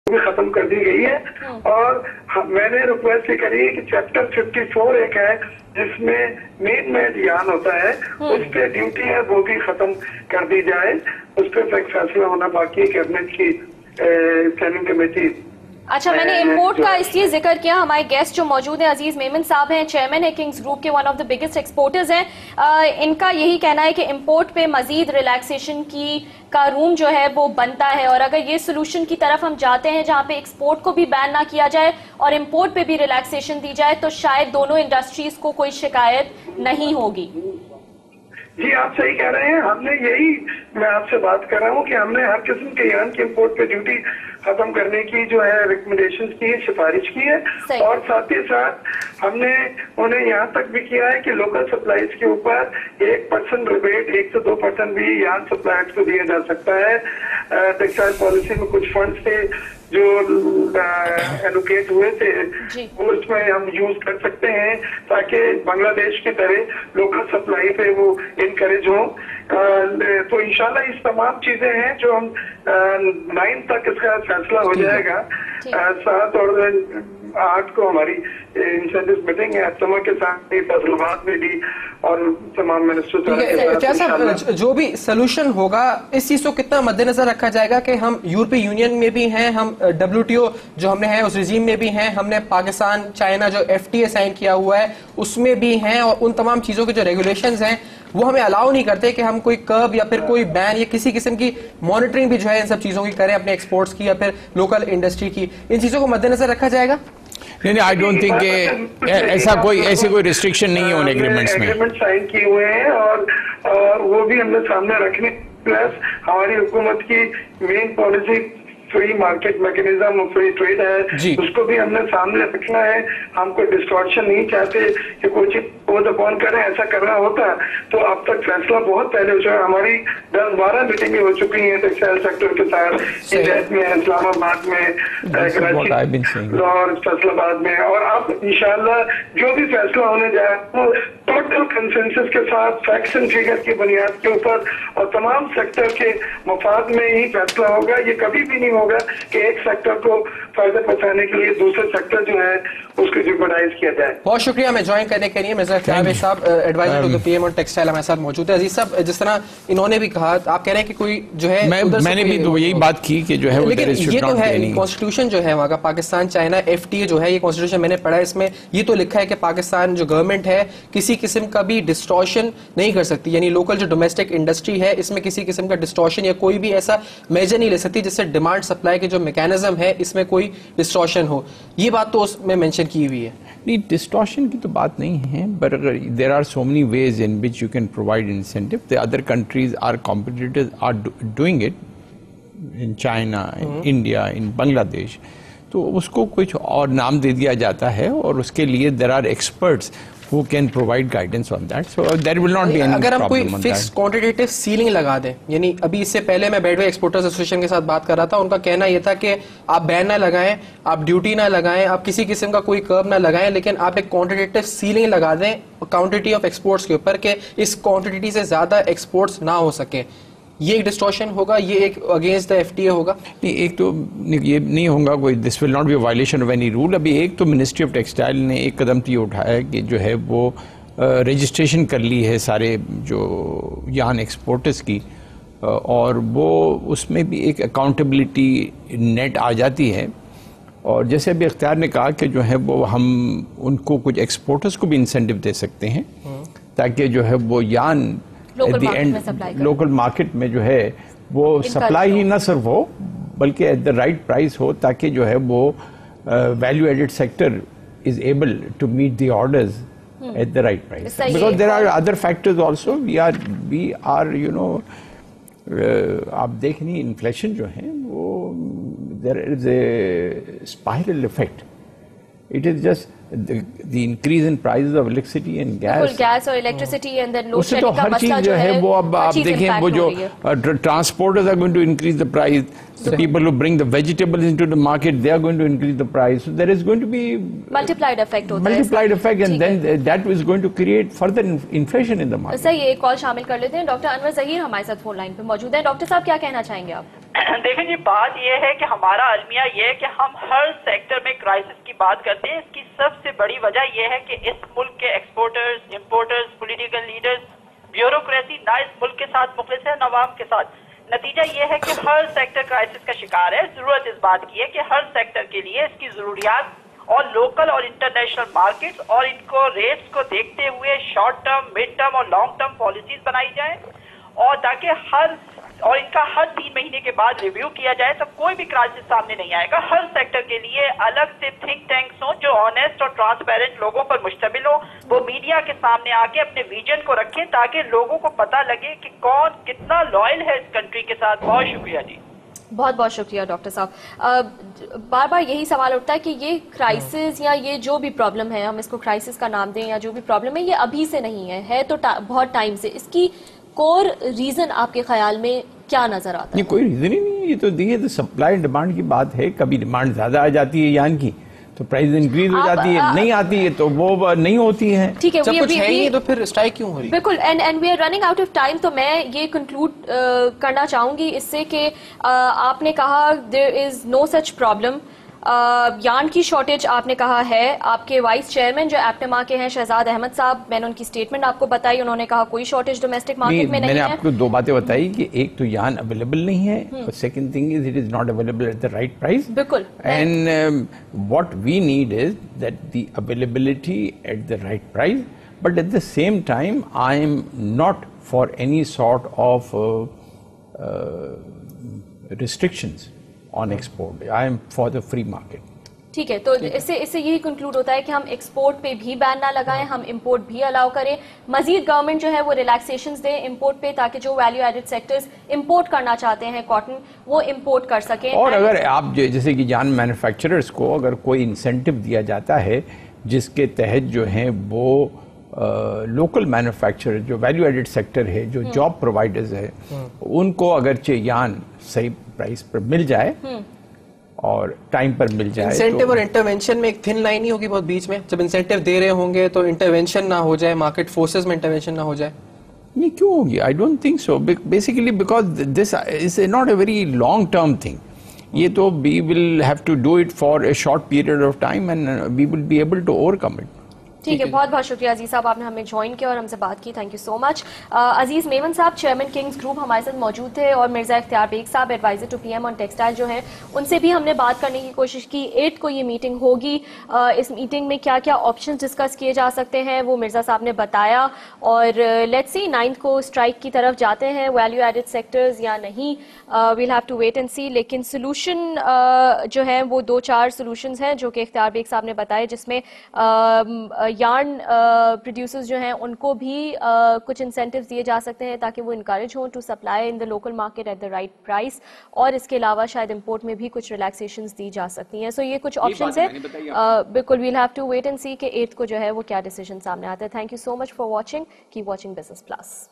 بھی ختم کر دی گئی ہے. اور میں نے ریکویسٹ یہ کری ہے کہ چیپٹر 54 ایک ہے جس میں مین یان ہوتا ہے, اس پہ ڈیوٹی ہے وہ بھی ختم کر دی جائے. اس پہ ایک فیصلہ ہونا باقی ہے کیبنٹ کی اسٹینڈنگ کمیٹی. اچھا, میں نے امپورٹ کا اس لیے ذکر کیا, ہمارے گیسٹ جو موجود ہیں عزیز میمن صاحب ہیں, چیئرمین ہے کنگز گروپ کے, one of the biggest exporters ہیں. ان کا یہی کہنا ہے کہ امپورٹ پہ مزید ریلیکسیشن کا روم جو ہے وہ بنتا ہے, اور اگر یہ سولوشن کی طرف ہم جاتے ہیں جہاں پہ ایکسپورٹ کو بھی بین نہ کیا جائے اور امپورٹ پہ بھی ریلیکسیشن دی جائے تو شاید دونوں انڈسٹریز کو کوئی شکایت نہیں ہوگی. جی آپ صحیح کہہ رہے ہیں. ہم نے یہی, میں آپ سے بات کر رہا ہوں کہ ہم نے ہر قسم کے یان کے امپورٹ پہ ڈیوٹی ختم کرنے کی جو ہے ریکمنڈیشن کی ہے, سفارش کی ہے. اور ساتھ ہی ساتھ ہم نے انہیں یہاں تک بھی کیا ہے کہ لوکل سپلائیز کے اوپر 1% ریبیٹ 1 سے 2% بھی یان سپلائرز کو دیا جا سکتا ہے. ٹیکسٹائل پالیسی میں کچھ فنڈز تھے جو ایلوکیٹ ہوئے تھے, وہ اس میں ہم یوز کر سکتے ہیں تاکہ بنگلہ دیش کی طرح لوکل سپلائی پہ وہ انکریج ہوں. تو انشاءاللہ اس تمام چیزیں ہیں جو ہم 9 تک اس کا فیصلہ ہو جائے گا. 7 اور 8 کو ہماری انسینٹیو میٹنگ ہے اسما کے ساتھ, فیصل آباد میں بھی, اور تمام منسٹر. جو بھی سلوشن ہوگا اس چیز کو کتنا مد نظر رکھا جائے گا کہ ہم یورپی یونین میں بھی ہیں, ہم WTO جو ہم نے ہے اس رجیم میں بھی ہیں, ہم نے پاکستان چائنا جو FTA سائن کیا ہوا ہے اس میں بھی ہیں, اور ان تمام چیزوں کے جو ریگولیشنز ہیں وہ ہمیں الاؤ نہیں کرتے کہ ہم کوئی کرب یا پھر کوئی بین یا کسی قسم کی مانیٹرنگ بھی جو ہے ان سب چیزوں کی کریں اپنے ایکسپورٹس کی یا پھر لوکل انڈسٹری کی. ان چیزوں کو مد نظر رکھا جائے گا. نہیں, آئی ڈونٹ تھنک کہ ایسی کوئی ریسٹرکشن نہیں ہے ان ایگریمنٹس میں. ایگریمنٹ سائن کیے ہوئے ہیں اور وہ بھی ہم نے سامنے رکھنے, پلس ہماری حکومت کی مین پالیسی فری مارکیٹ میکنزم اور فری ٹریڈ ہے, اس کو بھی ہم نے سامنے رکھنا ہے. ہم کوئی ڈسٹارشن نہیں چاہتے کہ کوئی چیز کون کریں. ایسا کرنا ہوتا تو اب تک فیصلہ بہت پہلے ہو چکا. ہماری 10-12 میٹنگیں ہو چکی ہیں ٹیکسٹائل سیکٹر کے ساتھ, انڈیت میں, اسلام آباد میں, کراچی اور فیصل آباد میں. اور اب انشاءاللہ جو بھی فیصلہ ہونے جائے وہ ٹوٹل کنسنسس کے ساتھ فیکٹس اینڈ فگر کی بنیاد کے اوپر اور تمام سیکٹر کے مفاد میں ہی فیصلہ ہوگا. یہ کبھی بھی نہیں ہوگا کہ ایک سیکٹر کو فائدہ پہنچانے کے لیے دوسرے سیکٹر جو ہے اس کو جیوپرڈائز کیا جائے. بہت شکریہ ہمیں جوائن کرنے کے لیے. مرزا اختیار صاحب, adviser to the PM on textile, ہمارے ساتھ موجود ہے. عزیز صاحب, جس طرح انہوں نے بھی کہا, آپ کہہ رہے ہیں کہ کوئی جو ہے, میں نے بھی یہی بات کی کہ جو ہے, لیکن یہ تو ہے کانسٹیٹیوشن جو ہے وہاں کا پاکستان چائنا FTA جو ہے, یہ کانسٹیٹیوشن میں نے پڑھا, اس میں یہ تو لکھا ہے کہ پاکستان جو گورنمنٹ ہے کسی قسم کا بھی ڈسٹورشن نہیں کر سکتی, یعنی لوکل جو ڈومیسٹک انڈسٹری ہے اس میں کسی قسم کا ڈسٹورشن یا کوئی بھی ایسا میجر نہیں لے سکتی جس سے ڈیمانڈ سپلائی کے جو میکینزم ہے اس میں کوئی ڈسٹورشن ہو. یہ بات تو اس میں مینشن کی ہوئی ہے. نہیں, ڈسٹورشن کی تو بات نہیں ہے, but there are so many ways in which you can provide incentive. The other countries, our competitors are doing it in China, in India, in Bangladesh. تو اس کو کچھ اور نام دے دیا جاتا ہے اور اس کے لیے there are experts who can provide guidance on that. So there will not be any problem on that. اگر ہم کوئی فکس کوانٹیٹیو سیلنگ لگا دیں, یعنی ابھی اس سے پہلے میں بیڈوے ایکسپورٹرز ایسوسیشن کے ساتھ بات کر رہا تھا, ان کا کہنا یہ تھا کہ آپ بین نہ لگائیں, آپ ڈیوٹی نہ لگائیں, آپ کسی قسم کا کوئی کرب نہ لگائیں, لیکن آپ ایک کوانٹیٹیو سیلنگ لگا دیں کوانٹٹی آف ایکسپورٹس کے اوپر کہ اس کوانٹٹی سے زیادہ ایکسپورٹس نہ ہو سکیں. یہ ایک ڈسٹورشن ہوگا, یہ ایک اگینسٹ دا FTA ہوگا. نہیں, ایک تو یہ نہیں ہوگا کوئی, this will not be violation of any rule. ابھی ایک تو منسٹری آف ٹیکسٹائل نے ایک قدم تو یہ اٹھایا ہے کہ جو ہے وہ رجسٹریشن کر لی ہے سارے جو یہاں ایکسپورٹرز کی, اور وہ اس میں بھی ایک اکاؤنٹیبلٹی نیٹ آ جاتی ہے. اور جیسے ابھی اختیار نے کہا کہ جو ہے وہ ہم ان کو کچھ ایکسپورٹرز کو بھی انسینٹیو دے سکتے ہیں تاکہ جو ہے وہ یان لوکل مارکیٹ میں جو ہے وہ سپلائی ہی نہ صرف ہو بلکہ ایٹ دا رائٹ پرائز ہو, تاکہ جو ہے وہ value added sector is able to meet the orders at the right price. Because there are other factors also. We are you know, آپ دیکھ نہیں, انفلیشن جو ہے وہ there is a spiral effect. It is just the increase in prices of electricity and gas. Gas اور electricity and then load shedding shedding کا مسئلہ جو ہے وہ اب آپ دیکھیں وہ جو transporters are going to increase the price. The people who bring the vegetables into the market, they are going to increase the price. So there is going to be multiplied effect ہوتا ہے. Multiplied effect, and then that is going to create further inflation in the market. صحیح, ایک کال شامل کر لیتے ہیں. Doctor انور ظہیر ہمارے ساتھ فون لائن پہ موجود ہیں. ڈاکٹر صاحب کیا کہنا چاہیں گے آپ؟ دیکھیں جی، بات یہ ہے کہ ہمارا المیہ یہ ہے کہ ہم ہر سیکٹر میں کرائسس کی بات کرتے ہیں. اس کی سب سے بڑی وجہ یہ ہے کہ اس ملک کے exporters, importers, political leaders, bureaucracy نہ اس ملک کے ساتھ مخلص ہے نہ عوام کے ساتھ. نتیجہ یہ ہے کہ ہر سیکٹر کرائسس کا شکار ہے. ضرورت اس بات کی ہے کہ ہر سیکٹر کے لیے اس کی ضروریات اور لوکل اور انٹرنیشنل مارکیٹس اور ان کو ریٹس کو دیکھتے ہوئے شارٹ ٹرم، مڈ ٹرم اور لانگ ٹرم پالیسیز بنائی جائیں، اور تاکہ ان کا ہر 3 مہینے کے بعد ریویو کیا جائے تو کوئی بھی کرائسس سامنے نہیں آئے گا. ہر سیکٹر کے لیے الگ سے تھنک ٹینکس ہوں جو آنیسٹ اور ٹرانسپیرنٹ لوگوں پر مشتمل ہوں. وہ میڈیا کے سامنے آ کے اپنے ویژن کو رکھیں تاکہ لوگوں کو پتہ لگے کہ کون کتنا لائل ہے اس کنٹری کے ساتھ. بہت شکریہ جی. بہت بہت شکریہ ڈاکٹر صاحب. بار بار یہی سوال اٹھتا ہے کہ یہ کرائسس یا یہ جو بھی پرابلم ہے، ہم اس کو کرائسس کا نام دیں یا جو بھی پرابلم ہے، یہ ابھی سے نہیں ہے تو بہت ٹائم سے. اس کی کور ریزن آپ کے خیال میں کیا نظر آتا ہے؟ یہ کوئی ریزن ہی نہیں ہے. یہ تو سپلائی ڈیمانڈ کی بات ہے. کبھی ڈیمانڈ زیادہ آ جاتی ہے یان کی تو پرائز انکریز ہو جاتی ہے، نہیں آتی ہے تو وہ نہیں ہوتی ہے. ٹھیک ہے، جب کچھ ہے ہی تو پھر اسٹرائک کیوں ہو رہی ہے؟ بالکل. And we are running out of time. تو میں یہ کنکلوڈ کرنا چاہوں گی اس سے کہ آپ نے کہا دیر از نو سچ پرابلم. یارن کی شارٹیج آپ نے کہا ہے. آپ کے وائس چیئرمین جو ایپٹما کے ہیں شہزاد احمد صاحب، میں نے ان کی سٹیٹمنٹ آپ کو بتائی، انہوں نے کہا کوئی شارٹیج ڈومیسٹک مارکیٹ میں نہیں ہے. میں نے آپ کو 2 باتیں بتائی کہ ایک تو یارن اویلیبل نہیں ہے، اور second thing is it is not available at the right price. بالکل. And what we need is that the availability at the right price, but at the same time I am not for any sort of restrictions on export. I am for the free market. ٹھیک ہے، تو اس سے یہی conclude ہوتا ہے کہ ہم export پہ بھی بین نہ لگائیں، ہم امپورٹ بھی الاؤ کریں. مزید گورنمنٹ جو ہے وہ ریلیکسیشنز دیں امپورٹ پہ تاکہ جو ویلیو ایڈڈ سیکٹرز امپورٹ کرنا چاہتے ہیں کاٹن وہ امپورٹ کر سکیں. اور اگر آپ جیسے کہ جان مینوفیکچررز کو اگر کوئی انسینٹو دیا جاتا ہے جس کے تحت جو ہیں وہ لوکل مینوفیکچرر جو ویلیو ایڈڈ سیکٹر ہے، جو جاب پرووائڈرز ہے، ان کو اگرچہ یان صحیح پرائز پر مل جائے اور ٹائم پر مل جائے. انسینٹیو اور انٹرونشن میں ایک تھن لائن ہی ہوگی بہت بیچ میں. جب انسینٹیو دے رہے ہوں گے تو انٹرونشن نہ ہو جائے، مارکیٹ فورسز میں انٹرونشن نہ ہو جائے. یہ کیوں ہوگی؟ I don't think so. Basically because this is not a very long term thing. یہ تو we will have to do it for a short period of time and we will be able to overcome it. ٹھیک ہے، بہت بہت شکریہ عزیز صاحب، آپ نے ہمیں جوائن کیا اور ہم سے بات کی. تھینک یو سو مچ. عزیز میمن صاحب چیئرمین کنگز گروپ ہمارے ساتھ موجود تھے، اور مرزا اختیار بیگ صاحب adviser to P M on textile جو ہیں، ان سے بھی ہم نے بات کرنے کی کوشش کی. 8 کو یہ میٹنگ ہوگی. اس میٹنگ میں کیا کیا آپشنز ڈسکس کیے جا سکتے ہیں وہ مرزا صاحب نے بتایا. اور لیٹس سی 9 کو اسٹرائک کی طرف جاتے ہیں ویلیو ایڈڈ سیکٹرز یا نہیں. We'll have to wait and see. لیکن سولوشن جو ہیں وہ 2-4 سولوشنز ہیں جو کہ اختیار بیگ صاحب نے بتائے، جس میں یارن پروڈیوسرز جو ہیں ان کو بھی کچھ انسینٹیوز دیے جا سکتے ہیں تاکہ وہ انکریج ہوں to supply in the local market at the right price. اور اس کے علاوہ شاید امپورٹ میں بھی کچھ ریلیکسیشنز دی جا سکتی ہیں. سو یہ کچھ آپشنز ہیں. بالکل we'll have to wait and see کہ 8 کو جو ہے وہ کیا ڈیسیژن سامنے آتا ہے. Thank you so much for watching. Keep watching business plus.